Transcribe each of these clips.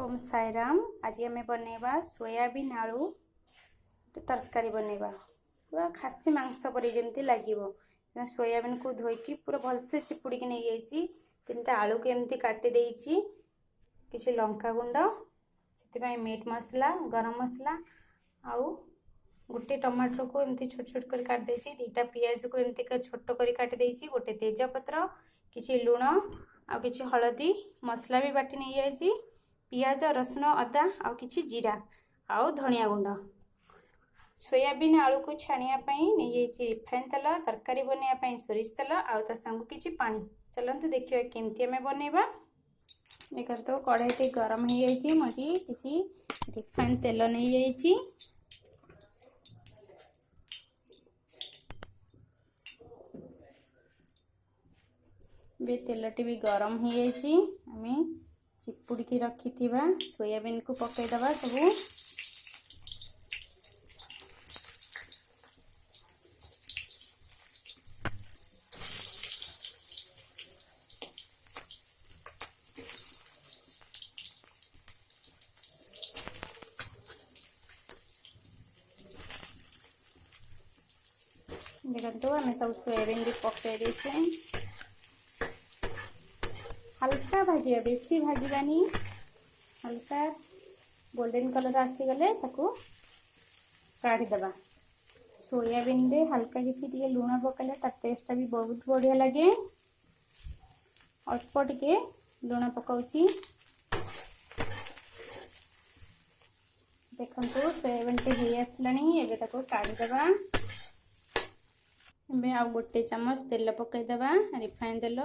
ओम साई राम। आज आम बनवा सोयाबीन आलू तरकारी बनवा पूरा खासी मांस परी जमी लगे। सोयाबीन को धोईकी पूरा भलसे चिपुड़ी नहीं जाइए। 3टा आलू को एमती काटी देइछि। किछि लंका गुंड से मीट मसला गरम मसला आउ गोटे टमाटर को एमती छोट छोट कर काट देइछि। 2टा पियाज को एमती छोट कर काट देइछि। गोटे तेजपत्र किछि लुण आ किछि हलदी मसला भी बाटी नहीं जाइछि। पियाज रसुण अदा आ किछि जीरा आउ धनिया गुंड। सोयाबीन आलू को छाणिया नहीं जाइछि रिफाइन तेल। तरकारी बनवाई सोरिष तेल आउ ता संग किछि पानी। चलते देखिए केमती आम बनवा। देखो तो कढ़ाई गरम हो जाइछि। मुझे किछि रिफाइन तेल नहीं जाइछि। तेलटी भी गरम हो जाइछि। आम चिपुड़ी रखी सोयाबीन को पकईदबा सब। देखो आम सब सोयाबीन भी पकई देछे। हल्का भाजिया बेसी भाजबानी। हल्का गोल्डन कलर आसीगले ताकू काढ़ीदबा। सोयाबीन रे हल्का किसी लुण पकड़े तार टेस्ट भी बहुत बढ़िया लगे। अल्प टिके लुण पकाउची। देखो सोयाबीन टे हो आसलानी। एबे ताकू काढ़ीदबा। एबे आउ गोटे चम्मच तेल पकईदबा रिफाइन तेल।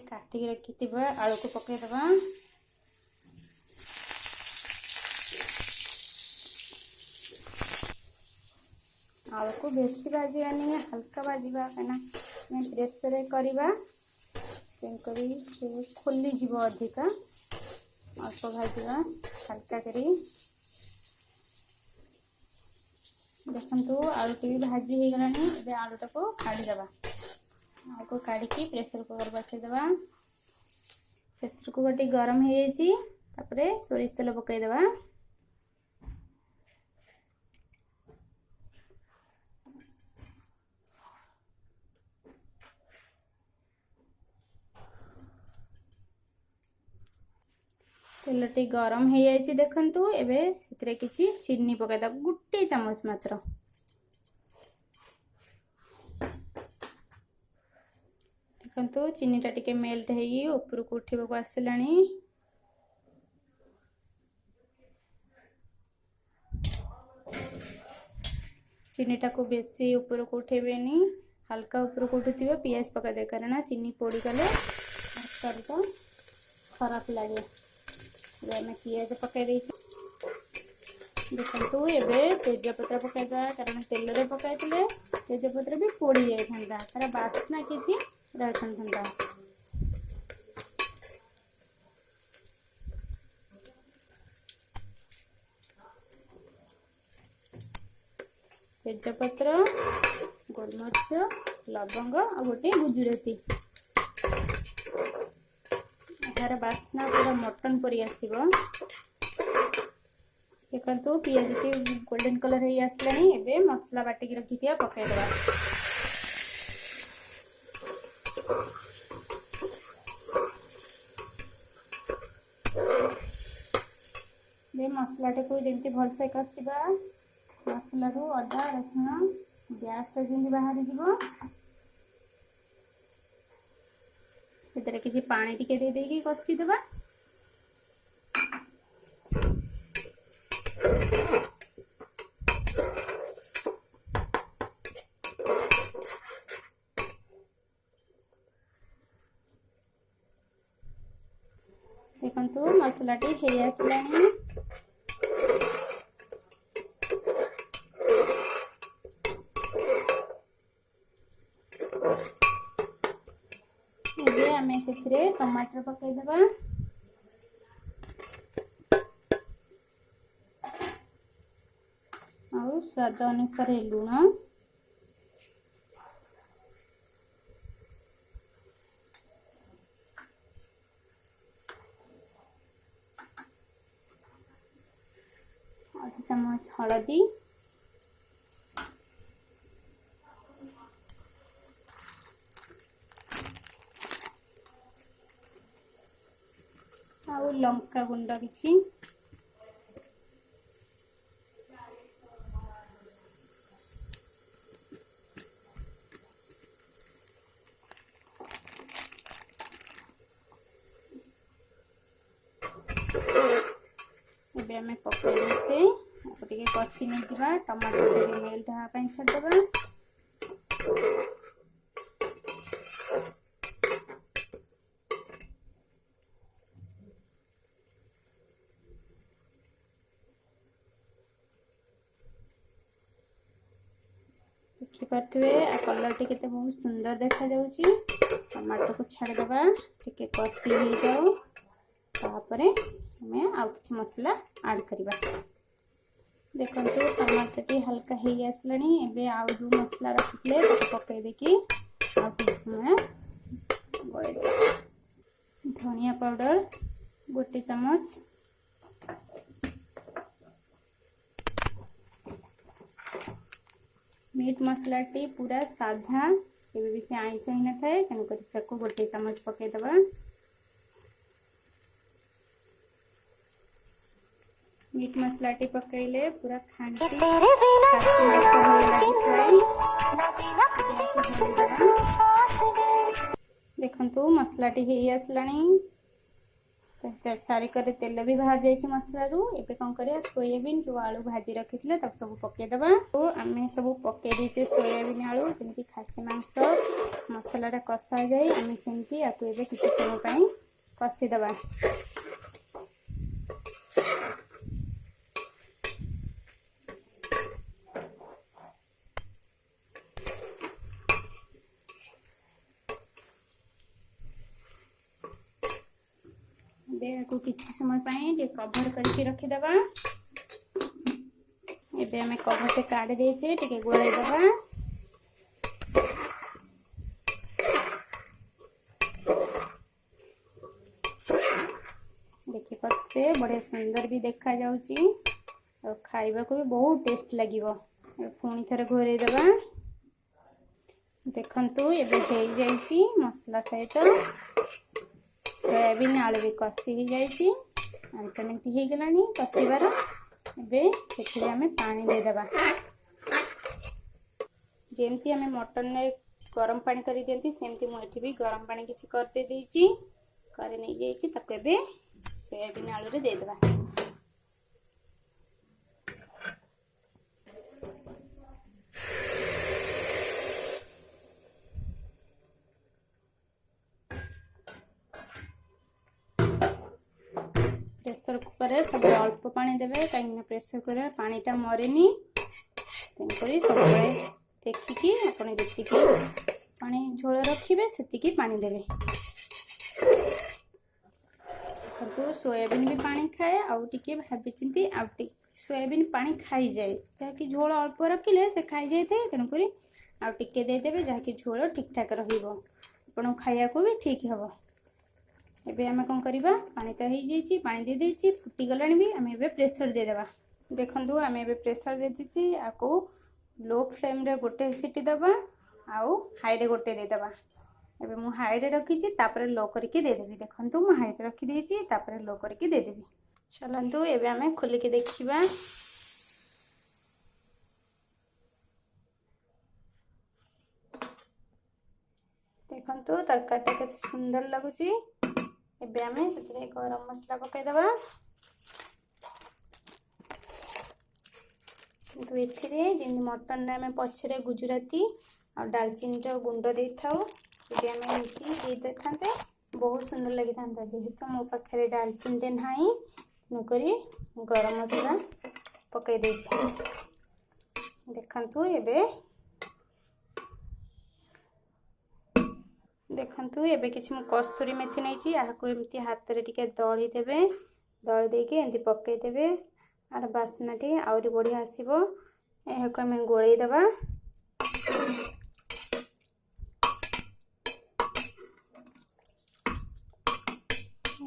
काटिक रखी आलू को पकईदबा। आलू को बेसी भाजवानी हल्का भाजवा कहीं प्रेसर करवा खोली जीव अधिका। अल्प भाजवा हल्का करी। देखो आलू भी भाजी हो गलानी। एबे आलूटा को काढ़ीदबा। आलू को काढ़ी प्रेसर कुकर बसईदबा। प्रेसर कुकर टी गरम हो जाइछि। तापरे सोरिष तेल पकईदबा। तेल टी गरम हो जाइछि। देखंतु एबे सेतरे किछि चीनी पकईदा गुटे चम्मच मात्र। देखंतु चीनीटा टिके मेल्ट हेई ऊपर को उठिबा को आसलानी। चीनीटा को बेसी ऊपर को उठेबेनी। हल्का ऊपर को उठुथिबा पियाज पका दे कारण चीनी पोड़ी गले तरकारी खराब लगे। आम पियाज पकई दे। देखो एबे तेजपत्र पकईदा कारण तेल रे पकई तेजपत्र भी पोड़ी जाता। तार बास्ना किसी रहा। तेजपत्र गोलमरिच लवंग और गोटे गुजुराती यार बास्ना पूरा मटन परी आसीबो। देखो पियाज टी गोल्डन कलर हो आसलानी। एबे मसला बाटिकी रखी पकईदबा। मसला को जमी भलसे कषा। मसला रू अदा रसुण गैस जमी बाहरी जीवो। सेतरे किसी पानी टिके दे देकी कषिदबा। देखंतु मसला टी हे आसलानी। आम से टमाटर पकईदबा। और स्वाद अनुसार लुण चामच हलदी, आउ लंका गुंड किछि, एबे हमें पकड़ देछे आपको टिके कसी नहीं दिबा टमाटर टिके मेल्ट हा ପାଇଁ छाडबा। देखिपे आ कलर टी केते बहुत सुंदर देखा जाउची। टमाटर को छाड़देबा टिके कसी हो जाओ तापरे हमें आउ किछ मसला ऐड करबा। देखंतु टमाटर टी हल्का हे आसलानी एबे आउ जो मसला रखिले ताको पकाई देकी आउ किछ समय गोळे देबा। धनिया पाउडर 1 चम्मच, मीट मसला टी पूरा साधा एबे भी से आइंस ही न थाए जन कर सकू 1 चम्मच पके दबा। मीट मसला टी पकैले पूरा खांटी देखंतु मसला टी हे आसलानी चारि करे तेल भी बाहर जाइए मसला रू। एबे कौन करिया सोयाबीन जो आलू भाजी रखी तब सब पके दबा। तो आम सब पके दीचे सोयाबीन आलू जमी खासी मांस मसला कषा जाए आम सेमती आपको एबे किसी समय कषी दबा। को किसी समय कवर करके रखीदबा। एबे हमें कवर से काढ़ देचे टिके गोलाई दबा। देखि पते बड़े सुंदर भी देखा जाउची और खाइबा को भी बहुत टेस्ट लागिवो। पुणी थरे घोरै दबा। देखंतु एबे हेई जाइची मसला सहित सोयाबीन आलू भी कषी हो जाइए 5 मिनट हो गलानी कषिबार। एबे सेथिरे हमें पानी दे दबा। जेमती हमें मटन ने गरम पानी कर दियंती सेमती मु एठी भी गरम पानी किछि कर दे देछि करे नै जाइछि ताको एबे सोयाबीन आलू रे दे दबा। प्रेसर कुकर में सब अल्प पानी देवे कहीं प्रेसर कुकर पानीटा मरेनी तेणुक सब देखिकी आपने जी पानी झोल रखिए से पानी देवे। तो सोयाबीन भी पानी खाए आउे भाभी सोयाबीन पानी खाई जाए जहाँकि झोल अल्प रखिले से खाई जाए तेणुक आउे देदेवे जहाँकि झोल ठीक ठाक रहा खाया को भी ठीक हम। एबे आमे कौन करिबा पानी तो हो जाइए पानी दे देछि फुटी गलानी भी आमे एबे प्रेशर दे देबा। देखंतु आमे एबे प्रेशर दे देछि आको लो फ्लेम रे गोटे सीटी दबा आउ हाई रे गोटे दे दबा। एबे मु हाई रे रखी छी तापर लो करके दे देबी। देखंतु मु हाई रे रखी देछि तापर लो करके दे देबी। चलंतु एबे आमे खोली के देखिबा। देखंतु तरकारीटा केते सुंदर लागुची। एबे आमे सेतरे गरम मसला पकाई दबा। किंतु एथिरे जिन मटन रे आमे पछरे गुजराती और दालचीनी रो गुंड दे थाउ एबे आमे एंती दे देथांते बहुत सुंदर लागि थांता। जेहेतु मो पाखरे दालचीनी रे नाही नकरी गरम मसला पकाई देछि। देखंतु एबे देखंतु एबे किछि मु कस्तूरी मेथी नैछि आको एमती हाथ रे टिके दळी देबे। दळी देके एमती पकाई देबे आर बासनाटी आउरी बढ़िया आसीबो। एहाको हम गोळेई दबा।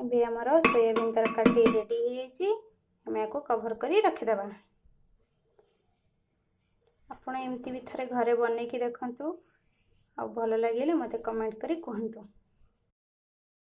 एबे हमर सोयाबीन तरकारी रेडी हो जाइछि। हम याको कवर करी रखि दबा। आपण एमती भी थरे घरे बनेकी देखंतु आ भल लगे मते कमेंट करी कहंतु।